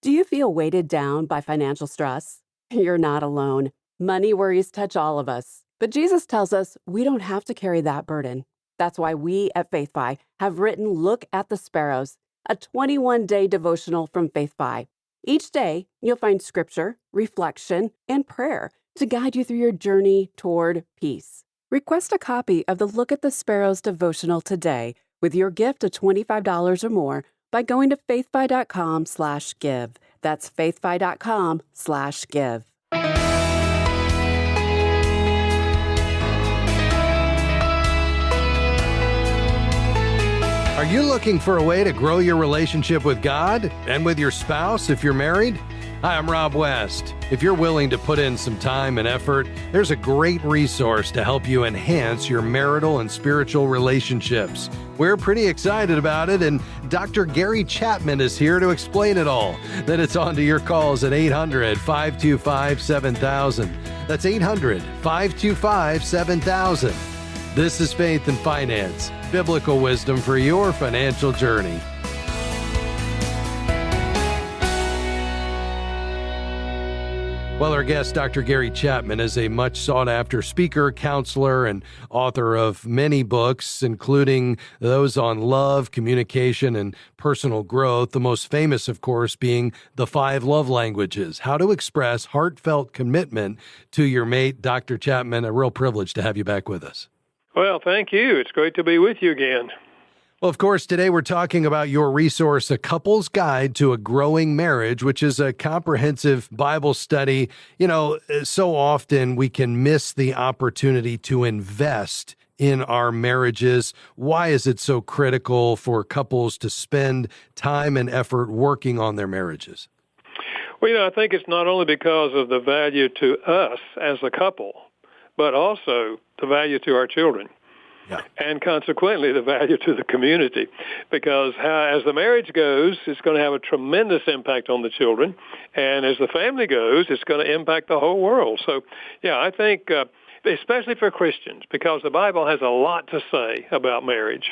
Do you feel weighted down by financial stress? You're not alone. Money worries touch all of us. But Jesus tells us we don't have to carry that burden. That's why we at FaithFi have written Look at the Sparrows, a 21-day devotional from FaithFi. Each day, you'll find scripture, reflection, and prayer to guide you through your journey toward peace. Request a copy of the Look at the Sparrows devotional today with your gift of $25 or more by going to faithfi.com/give. That's faithfi.com/give. Are you looking for a way to grow your relationship with God and with your spouse if you're married? Hi, I'm Rob West. If you're willing to put in some time and effort, there's a great resource to help you enhance your marital and spiritual relationships. We're pretty excited about it, and Dr. Gary Chapman is here to explain it all. Then it's on to your calls at 800-525-7000. That's 800-525-7000. This is Faith and Finance, biblical wisdom for your financial journey. Well, our guest, Dr. Gary Chapman, is a much sought-after speaker, counselor, and author of many books, including those on love, communication, and personal growth, the most famous, of course, being The 5 Love Languages, How to Express Heartfelt Commitment to Your Mate. Dr. Chapman, a real privilege to have you back with us. Well, thank you. It's great to be with you again. Well, of course, today we're talking about your resource, A Couple's Guide to a Growing Marriage, which is a comprehensive Bible study. You know, so often we can miss the opportunity to invest in our marriages. Why is it so critical for couples to spend time and effort working on their marriages? Well, I think it's not only because of the value to us as a couple, but also the value to our children. Yeah. And consequently, the value to the community, because as the marriage goes, it's going to have a tremendous impact on the children, and as the family goes, it's going to impact the whole world. So, I think, especially for Christians, because the Bible has a lot to say about marriage.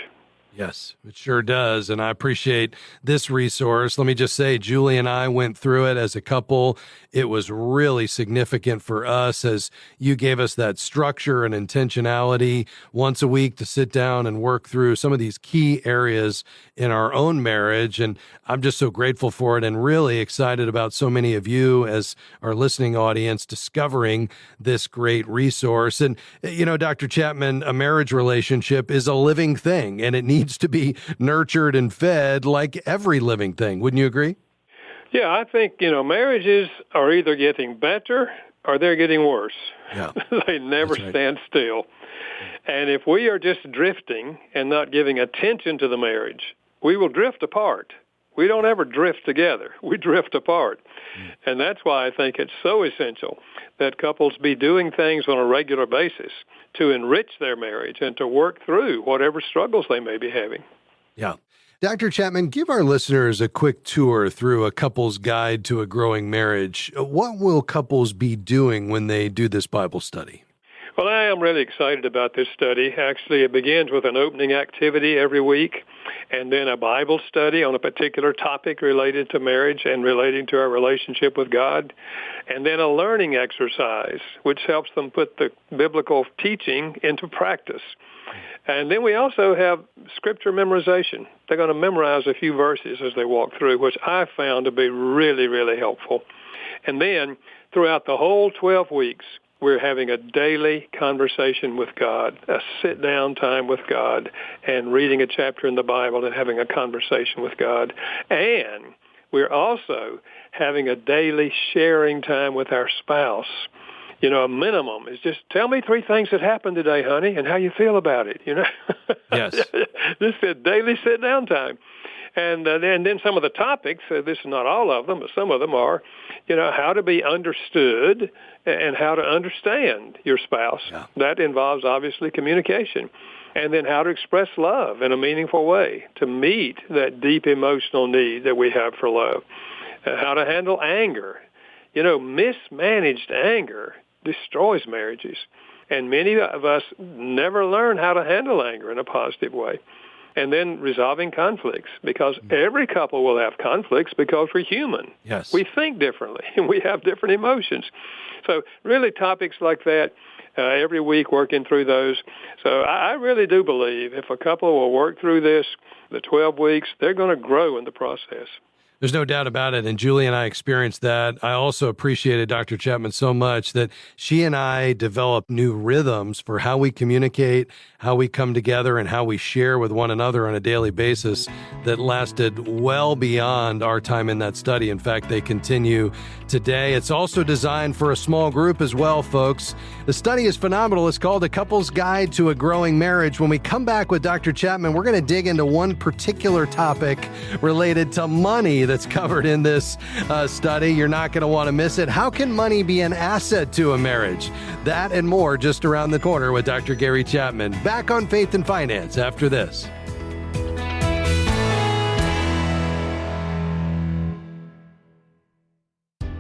Yes, it sure does, and I appreciate this resource. Let me just say, Julie and I went through it as a couple. It was really significant for us as you gave us that structure and intentionality once a week to sit down and work through some of these key areas in our own marriage, and I'm just so grateful for it and really excited about so many of you as our listening audience discovering this great resource. And, Dr. Chapman, a marriage relationship is a living thing, and it needs to be nurtured and fed like every living thing. Wouldn't you agree? Yeah, I think, marriages are either getting better or they're getting worse. Yeah. They never That's right. stand still. And if we are just drifting and not giving attention to the marriage, we will drift apart. We don't ever drift together. We drift apart. And that's why I think it's so essential that couples be doing things on a regular basis to enrich their marriage and to work through whatever struggles they may be having. Yeah. Dr. Chapman, give our listeners a quick tour through A Couple's Guide to a Growing Marriage. What will couples be doing when they do this Bible study? Well, I am really excited about this study. Actually, it begins with an opening activity every week, and then a Bible study on a particular topic related to marriage and relating to our relationship with God, and then a learning exercise, which helps them put the biblical teaching into practice. And then we also have scripture memorization. They're going to memorize a few verses as they walk through, which I found to be really, really helpful. And then throughout the whole 12 weeks, we're having a daily conversation with God, a sit-down time with God, and reading a chapter in the Bible and having a conversation with God. And we're also having a daily sharing time with our spouse. A minimum is just tell me 3 things that happened today, honey, and how you feel about it, Yes. This is a daily sit-down time. And then some of the topics, this is not all of them, but some of them are, how to be understood and how to understand your spouse. Yeah. That involves, obviously, communication. And then how to express love in a meaningful way to meet that deep emotional need that we have for love. How to handle anger. Mismanaged anger destroys marriages. And many of us never learn how to handle anger in a positive way. and then resolving conflicts, because every couple will have conflicts because we're human. Yes. We think differently, and we have different emotions. So really topics like that, every week working through those. So I really do believe if a couple will work through this, the 12 weeks, they're going to grow in the process. There's no doubt about it. And Julie and I experienced that. I also appreciated Dr. Chapman so much that she and I developed new rhythms for how we communicate, how we come together, and how we share with one another on a daily basis that lasted well beyond our time in that study. In fact, they continue today. It's also designed for a small group as well, folks. The study is phenomenal. It's called A Couple's Guide to a Growing Marriage. When we come back with Dr. Chapman, we're going to dig into one particular topic related to money that's covered in this study. You're not going to want to miss it. How can money be an asset to a marriage? That and more just around the corner with Dr. Gary Chapman. Back on Faith and Finance after this.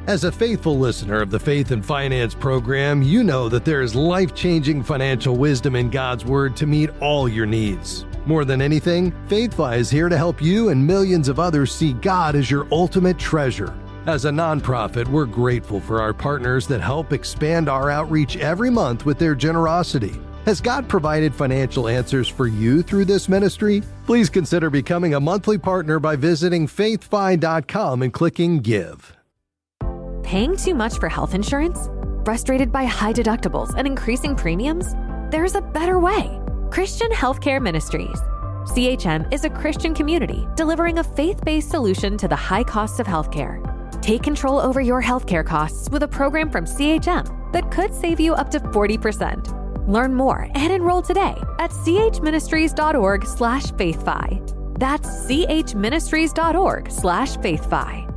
As a faithful listener of the Faith and Finance program, you know that there is life-changing financial wisdom in God's Word to meet all your needs. More than anything, FaithFi is here to help you and millions of others see God as your ultimate treasure. As a nonprofit, we're grateful for our partners that help expand our outreach every month with their generosity. Has God provided financial answers for you through this ministry? Please consider becoming a monthly partner by visiting faithfi.com and clicking Give. Paying too much for health insurance? Frustrated by high deductibles and increasing premiums? There's a better way. Christian Healthcare Ministries. CHM is a Christian community delivering a faith-based solution to the high costs of healthcare. Take control over your healthcare costs with a program from CHM that could save you up to 40%. Learn more and enroll today at chministries.org/faithfi. That's chministries.org/faithfi.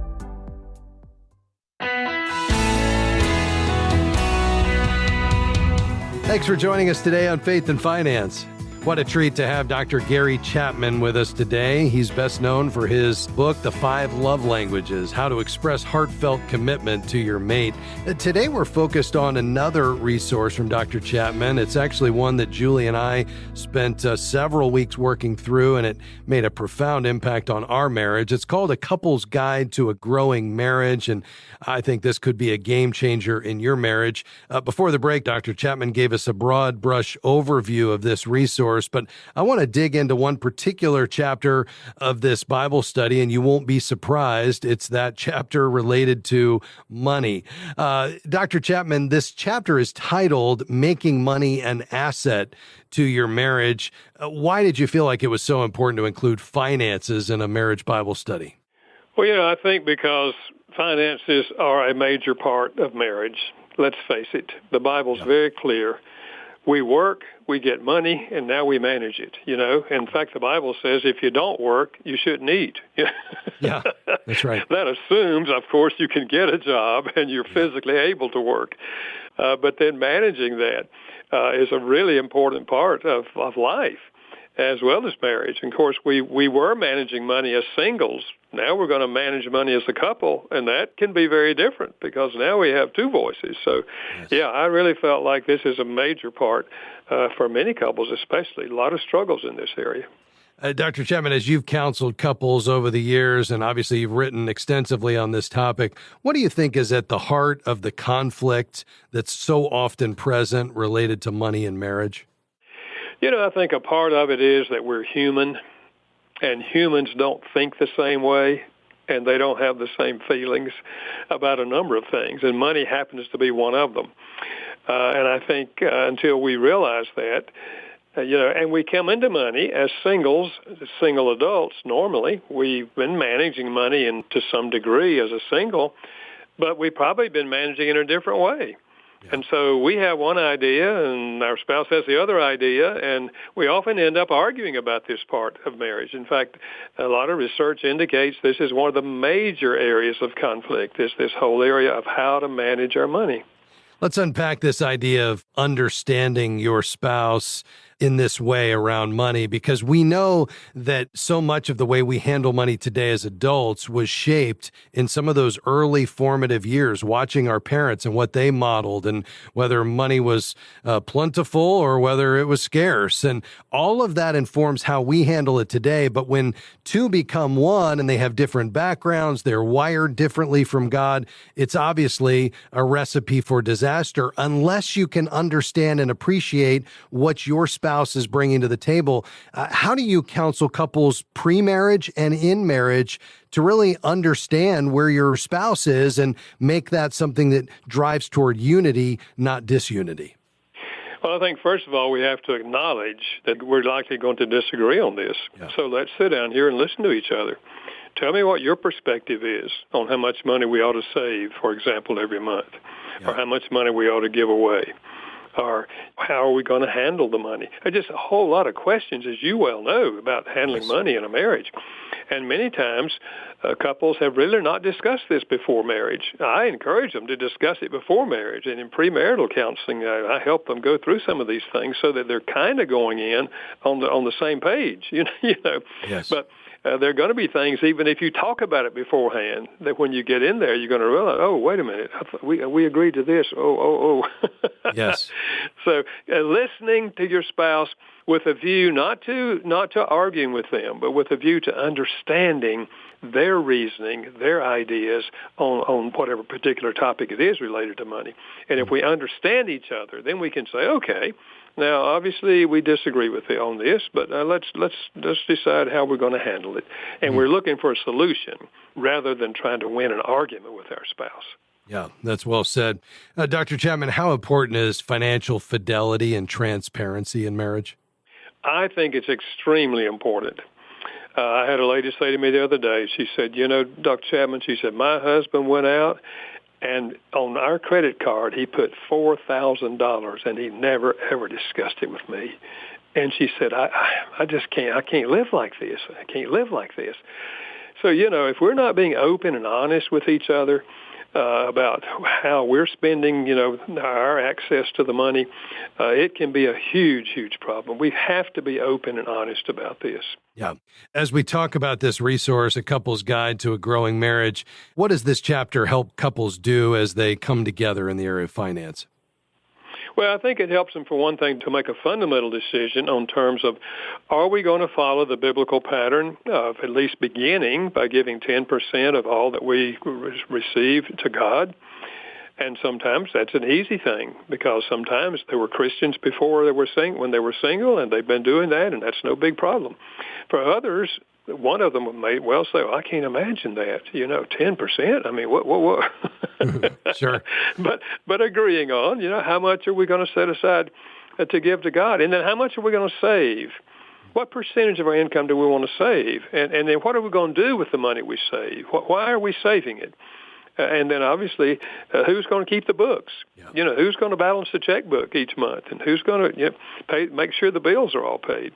Thanks for joining us today on Faith and Finance. What a treat to have Dr. Gary Chapman with us today. He's best known for his book, The 5 Love Languages, How to Express Heartfelt Commitment to Your Mate. Today we're focused on another resource from Dr. Chapman. It's actually one that Julie and I spent several weeks working through, and it made a profound impact on our marriage. It's called A Couple's Guide to a Growing Marriage, and I think this could be a game changer in your marriage. Before the break, Dr. Chapman gave us a broad brush overview of this resource, but I want to dig into one particular chapter of this Bible study, and you won't be surprised. It's that chapter related to money. Dr. Chapman, this chapter is titled Making Money an Asset to Your Marriage. Why did you feel like it was so important to include finances in a marriage Bible study? Well, I think because finances are a major part of marriage. Let's face it. The Bible's very clear. We work, we get money, and now we manage it, In fact, the Bible says if you don't work, you shouldn't eat. Yeah, that's right. That assumes, of course, you can get a job and you're physically able to work. But then managing that is a really important part of life as well as marriage. And of course, we were managing money as singles. Now we're going to manage money as a couple, and that can be very different because now we have two voices. So, I really felt like this is a major part for many couples, especially. A lot of struggles in this area. Dr. Chapman, as you've counseled couples over the years, and obviously you've written extensively on this topic, what do you think is at the heart of the conflict that's so often present related to money in marriage? I think a part of it is that we're human, and humans don't think the same way, and they don't have the same feelings about a number of things, and money happens to be one of them. And I think until we realize that, and we come into money as singles, single adults normally, we've been managing money to some degree as a single, but we've probably been managing it in a different way. Yeah. And so we have one idea and our spouse has the other idea, and we often end up arguing about this part of marriage. In fact, a lot of research indicates this is one of the major areas of conflict, is this whole area of how to manage our money. Let's unpack this idea of understanding your spouse. in this way around money, because we know that so much of the way we handle money today as adults was shaped in some of those early formative years, watching our parents and what they modeled, and whether money was plentiful or whether it was scarce. And all of that informs how we handle it today. But when two become one and they have different backgrounds, they're wired differently from God, it's obviously a recipe for disaster unless you can understand and appreciate what your spouse is bringing to the table. How do you counsel couples pre-marriage and in marriage to really understand where your spouse is and make that something that drives toward unity, not disunity? Well, I think, first of all, we have to acknowledge that we're likely going to disagree on this. Yeah. So let's sit down here and listen to each other. Tell me what your perspective is on how much money we ought to save, for example, every month, or how much money we ought to give away, or how are we going to handle the money? Just a whole lot of questions, as you well know, about handling money in a marriage. And many times, couples have really not discussed this before marriage. I encourage them to discuss it before marriage. And in premarital counseling, I help them go through some of these things so that they're kind of going in on the same page. You know. Yes. But there are going to be things, even if you talk about it beforehand, that when you get in there, you're going to realize, oh, wait a minute, we agreed to this. Oh. Yes. So listening to your spouse with a view not to arguing with them, but with a view to understanding their reasoning, their ideas on whatever particular topic it is related to money. And if we understand each other, then we can say, okay, now obviously we disagree on this, but let's decide how we're going to handle it. And we're looking for a solution rather than trying to win an argument with our spouse. Yeah, that's well said. Dr. Chapman, how important is financial fidelity and transparency in marriage? I think it's extremely important. I had a lady say to me the other day, she said, Dr. Chapman, she said, my husband went out and on our credit card, he put $4,000 and he never, ever discussed it with me. And she said, I just can't, I can't live like this. I can't live like this. So, if we're not being open and honest with each other, about how we're spending, our access to the money, it can be a huge, huge problem. We have to be open and honest about this. Yeah. As we talk about this resource, A Couple's Guide to a Growing Marriage, what does this chapter help couples do as they come together in the area of finance? Well, I think it helps them, for one thing, to make a fundamental decision on terms of, are we going to follow the biblical pattern of at least beginning by giving 10% of all that we receive to God? And sometimes that's an easy thing, because sometimes there were Christians before when they were single, and they've been doing that, and that's no big problem. For others, one of them may well say, I can't imagine that, 10%. I mean, what? Sure. But agreeing on, how much are we going to set aside to give to God? And then how much are we going to save? What percentage of our income do we want to save? And then what are we going to do with the money we save? Why are we saving it? And then obviously, who's going to keep the books? Yeah. Who's going to balance the checkbook each month? And who's going to make sure the bills are all paid?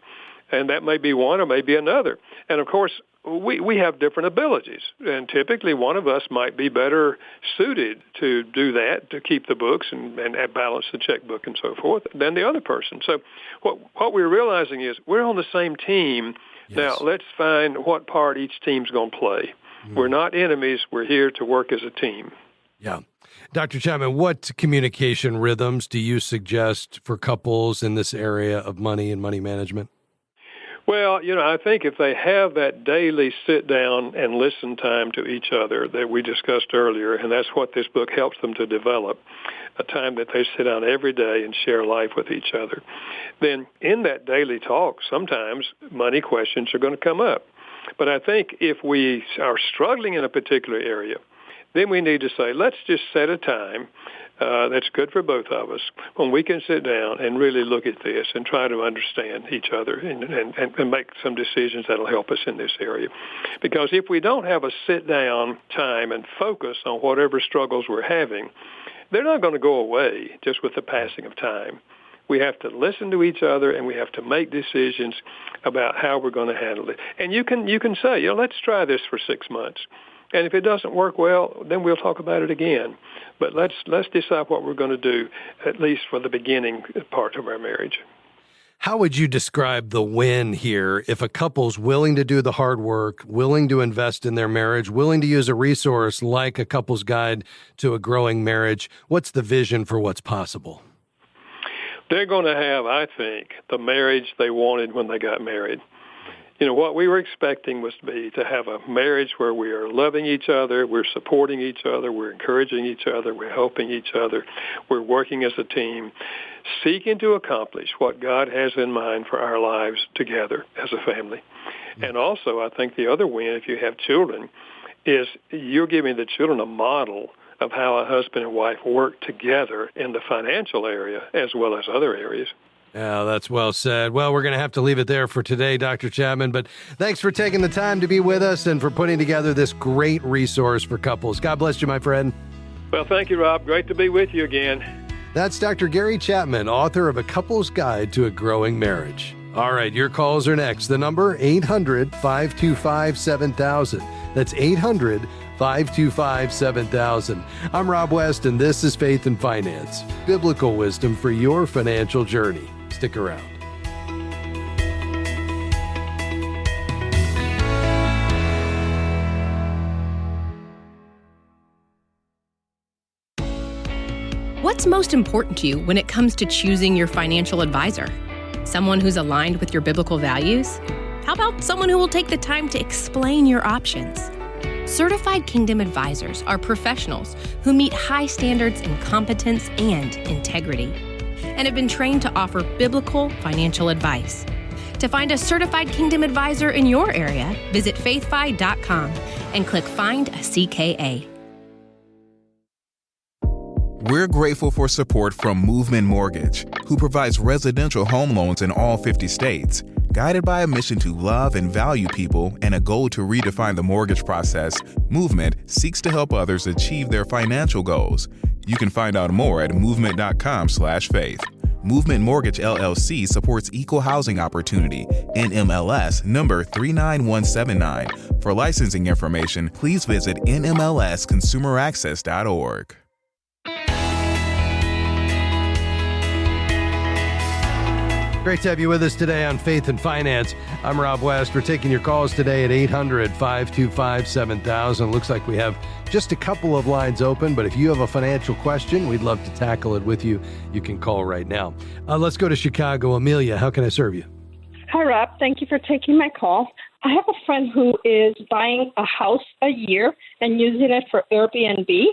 And that may be one or maybe another. And of course, we have different abilities. And typically one of us might be better suited to do that, to keep the books and balance the checkbook and so forth, than the other person. So what we're realizing is we're on the same team. Yes. Now let's find what part each team's going to play. We're not enemies. We're here to work as a team. Yeah. Dr. Chapman, what communication rhythms do you suggest for couples in this area of money and money management? Well, I think if they have that daily sit down and listen time to each other that we discussed earlier, and that's what this book helps them to develop, a time that they sit down every day and share life with each other, then in that daily talk, sometimes money questions are going to come up. But I think if we are struggling in a particular area, then we need to say, let's just set a time that's good for both of us when we can sit down and really look at this and try to understand each other and make some decisions that will help us in this area. Because if we don't have a sit-down time and focus on whatever struggles we're having, they're not going to go away just with the passing of time. We have to listen to each other, and we have to make decisions about how we're going to handle it. And you can say, let's try this for 6 months. And if it doesn't work well, then we'll talk about it again. But let's decide what we're going to do, at least for the beginning part of our marriage. How would you describe the win here if a couple's willing to do the hard work, willing to invest in their marriage, willing to use a resource like a couple's guide to a growing marriage? What's the vision for what's possible? They're going to have, I think, the marriage they wanted when they got married. You know, what we were expecting was to have a marriage where we are loving each other, we're supporting each other, we're encouraging each other, we're helping each other, we're working as a team, seeking to accomplish what God has in mind for our lives together as a family. And also, I think the other win, if you have children, is you're giving the children a model of how a husband and wife work together in the financial area as well as other areas. Yeah, that's well said. Well, we're going to have to leave it there for today, Dr. Chapman, but thanks for taking the time to be with us and for putting together this great resource for couples. God bless you, my friend. Well, thank you, Rob. Great to be with you again. That's Dr. Gary Chapman, author of A Couple's Guide to a Growing Marriage. All right, your calls are next. The number, 800-525-7000. That's 800-525-7000. I'm Rob West, and this is Faith and Finance, biblical wisdom for your financial journey. Stick around. What's most important to you when it comes to choosing your financial advisor? Someone who's aligned with your biblical values? How about someone who will take the time to explain your options? Certified Kingdom Advisors are professionals who meet high standards in competence and integrity and have been trained to offer biblical financial advice. To find a Certified Kingdom Advisor in your area, visit faithfi.com and click Find a CKA. We're grateful for support from Movement Mortgage, who provides residential home loans in all 50 states. Guided by a mission to love and value people and a goal to redefine the mortgage process, Movement seeks to help others achieve their financial goals. You can find out more at movement.com/faith. Movement Mortgage LLC supports equal housing opportunity, NMLS number 39179. For licensing information, please visit nmlsconsumeraccess.org. Great to have you with us today on Faith and Finance. I'm Rob West. We're taking your calls today at 800-525-7000. Looks like we have just a couple of lines open, but if you have a financial question, we'd love to tackle it with you. You can call right now. Let's go to Chicago. Amelia, how can I serve you? Hi, Rob. Thank you for taking my call. I have a friend who is buying a house a year and using it for Airbnb.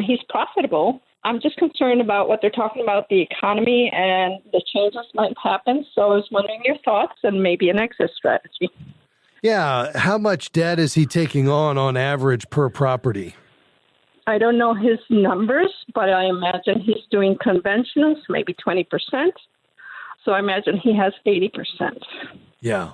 He's profitable. I'm just concerned about what they're talking about, the economy and the changes might happen. So I was wondering your thoughts and maybe an exit strategy. Yeah. How much debt is he taking on average per property? I don't know his numbers, but I imagine he's doing conventionals, maybe 20%. So I imagine he has 80%. Yeah.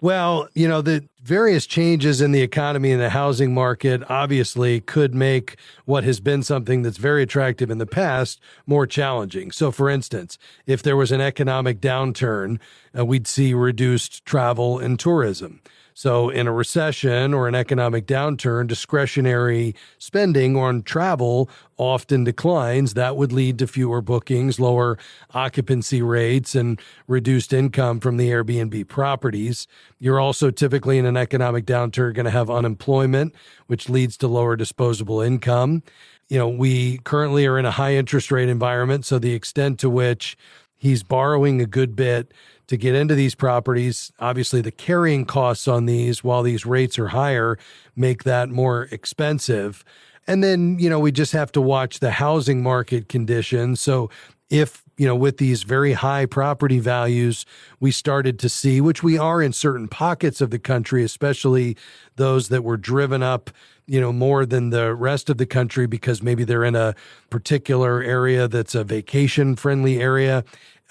Well, you know, the various changes in the economy and the housing market obviously could make what has been something that's very attractive in the past more challenging. So, for instance, if there was an economic downturn, we'd see reduced travel and tourism. So in a recession or an economic downturn, discretionary spending on travel often declines. That would lead to fewer bookings, lower occupancy rates, and reduced income from the Airbnb properties. You're also typically in an economic downturn going to have unemployment, which leads to lower disposable income. You know, we currently are in a high interest rate environment, so the extent to which he's borrowing a good bit to get into these properties, obviously the carrying costs on these, while these rates are higher, make that more expensive. And then, you know, we just have to watch the housing market conditions. So if, you know, with these very high property values, we started to see, which we are in certain pockets of the country, especially those that were driven up, you know, more than the rest of the country because maybe they're in a particular area that's a vacation-friendly area.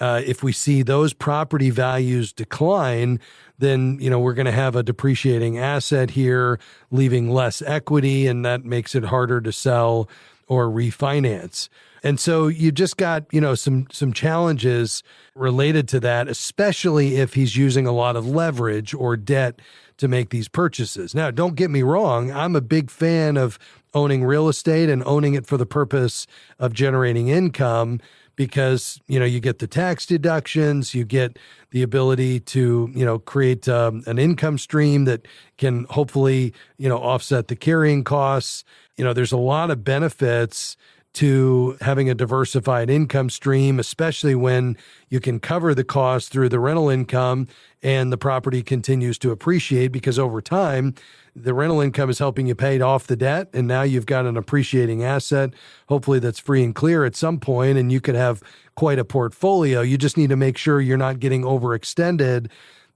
If we see those property values decline, then, you know, we're going to have a depreciating asset here, leaving less equity, and that makes it harder to sell or refinance. And so you just got, you know, some challenges related to that, especially if he's using a lot of leverage or debt to make these purchases. Now, don't get me wrong. I'm a big fan of owning real estate and owning it for the purpose of generating income, because, you get the tax deductions, you get the ability to, create an income stream that can hopefully, offset the carrying costs. There's a lot of benefits to having a diversified income stream, especially when you can cover the cost through the rental income and the property continues to appreciate, because over time, the rental income is helping you pay off the debt. And now you've got an appreciating asset, hopefully that's free and clear at some point, and you could have quite a portfolio. You just need to make sure you're not getting overextended.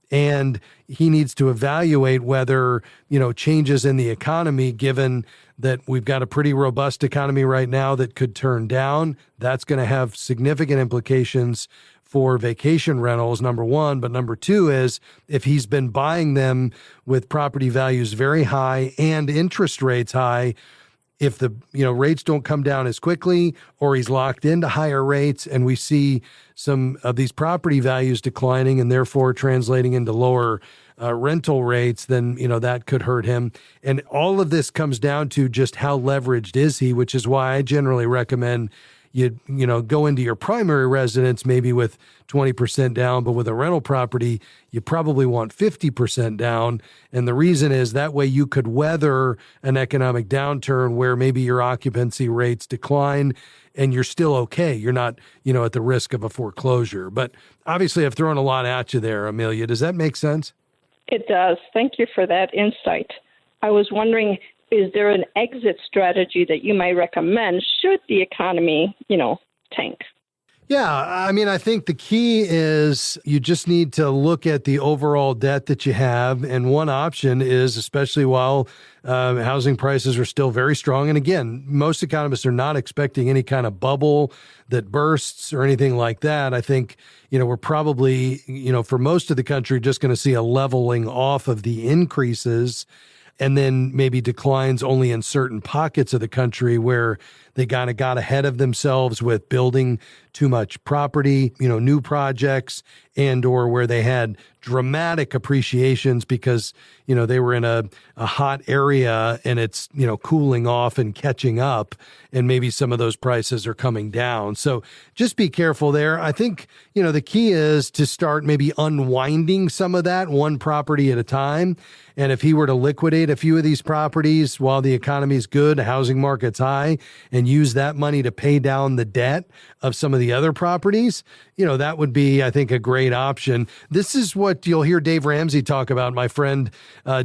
And he needs to evaluate whether, changes in the economy, given that we've got a pretty robust economy right now that could turn down, that's going to have significant implications for vacation rentals, number one. But number two is, if he's been buying them with property values very high and interest rates high, if the rates don't come down as quickly, or he's locked into higher rates and we see some of these property values declining and therefore translating into lower rental rates, then that could hurt him. And all of this comes down to just how leveraged is he, which is why I generally recommend you go into your primary residence maybe with 20% down, but with a rental property, you probably want 50% down. And the reason is that way you could weather an economic downturn where maybe your occupancy rates decline and you're still okay. You're not, at the risk of a foreclosure. But obviously I've thrown a lot at you there, Amelia. Does that make sense? It does. Thank you for that insight. I was wondering, is there an exit strategy that you might recommend should the economy, tank? Yeah, I think the key is you just need to look at the overall debt that you have. And one option is, especially while housing prices are still very strong. And again, most economists are not expecting any kind of bubble that bursts or anything like that. I think, we're probably, for most of the country, just going to see a leveling off of the increases, and then maybe declines only in certain pockets of the country where they kind of got ahead of themselves with building too much property, new projects, and or where they had dramatic appreciations because, they were in a hot area and it's, cooling off and catching up, and maybe some of those prices are coming down. So just be careful there. I think, the key is to start maybe unwinding some of that one property at a time. And if he were to liquidate a few of these properties while the economy's good, the housing market's high, and use that money to pay down the debt of some of the other properties, that would be, I think, a great option. This is what you'll hear Dave Ramsey talk about, my friend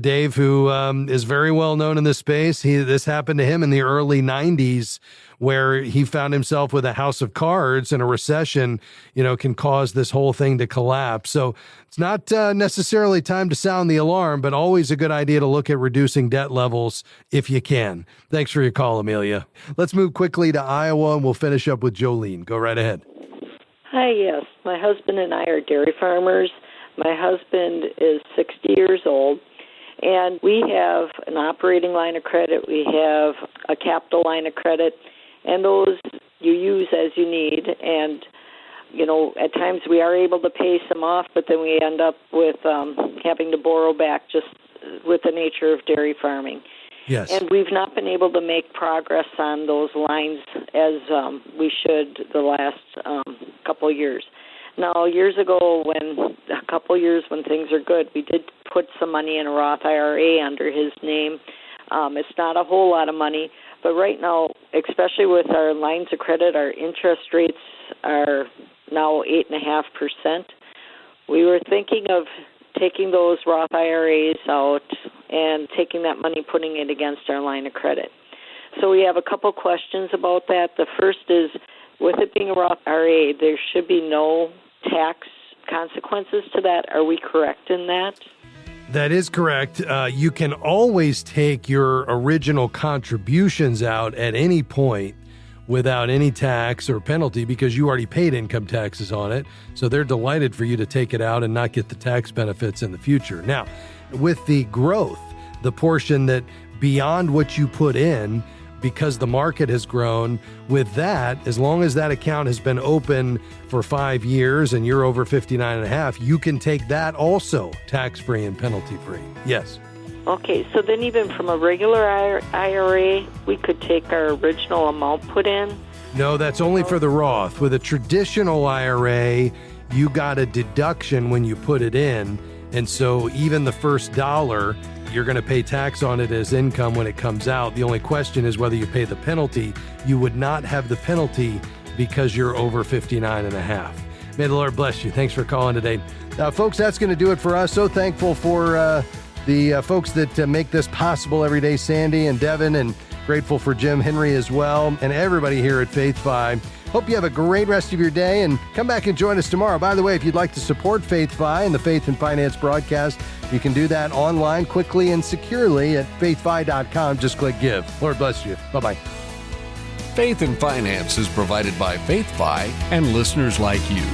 Dave, who is very well known in this space. This happened to him in the early 90s, where he found himself with a house of cards, and a recession, can cause this whole thing to collapse. So it's not necessarily time to sound the alarm, but always a good idea to look at reducing debt levels if you can. Thanks for your call, Amelia. Let's move quickly to Iowa, and we'll finish up with Jolene. Go right ahead. Hi, yes. My husband and I are dairy farmers. My husband is 60 years old, and we have an operating line of credit. We have a capital line of credit, and those you use as you need. And, at times we are able to pay some off, but then we end up with having to borrow back just with the nature of dairy farming. Yes. And we've not been able to make progress on those lines as we should the last couple of years. Now, years ago, when things are good, we did put some money in a Roth IRA under his name. It's not a whole lot of money, but right now, especially with our lines of credit, our interest rates are now 8.5%. We were thinking of taking those Roth IRAs out and taking that money, putting it against our line of credit. So we have a couple questions about that. The first is, with it being a Roth IRA, there should be no tax consequences to that. Are we correct in that? That is correct. You can always take your original contributions out at any point without any tax or penalty because you already paid income taxes on it. So they're delighted for you to take it out and not get the tax benefits in the future. Now, with the growth, the portion that beyond what you put in, because the market has grown, with that, as long as that account has been open for 5 years and you're over 59 and a half, you can take that also tax-free and penalty-free. Yes. Okay, so then even from a regular IRA, we could take our original amount put in? No, that's only for the Roth. With a traditional IRA, you got a deduction when you put it in. And so even the first dollar, you're going to pay tax on it as income when it comes out. The only question is whether you pay the penalty. You would not have the penalty because you're over 59 and a half. May the Lord bless you. Thanks for calling today. Folks, that's going to do it for us. So thankful for the folks that make this possible every day, Sandy and Devin, and grateful for Jim Henry as well, and everybody here at FaithFi. Hope you have a great rest of your day, and come back and join us tomorrow. By the way, if you'd like to support FaithFi and the Faith and Finance broadcast, you can do that online quickly and securely at faithfi.com. Just click Give. Lord bless you. Bye-bye. Faith and Finance is provided by FaithFi and listeners like you.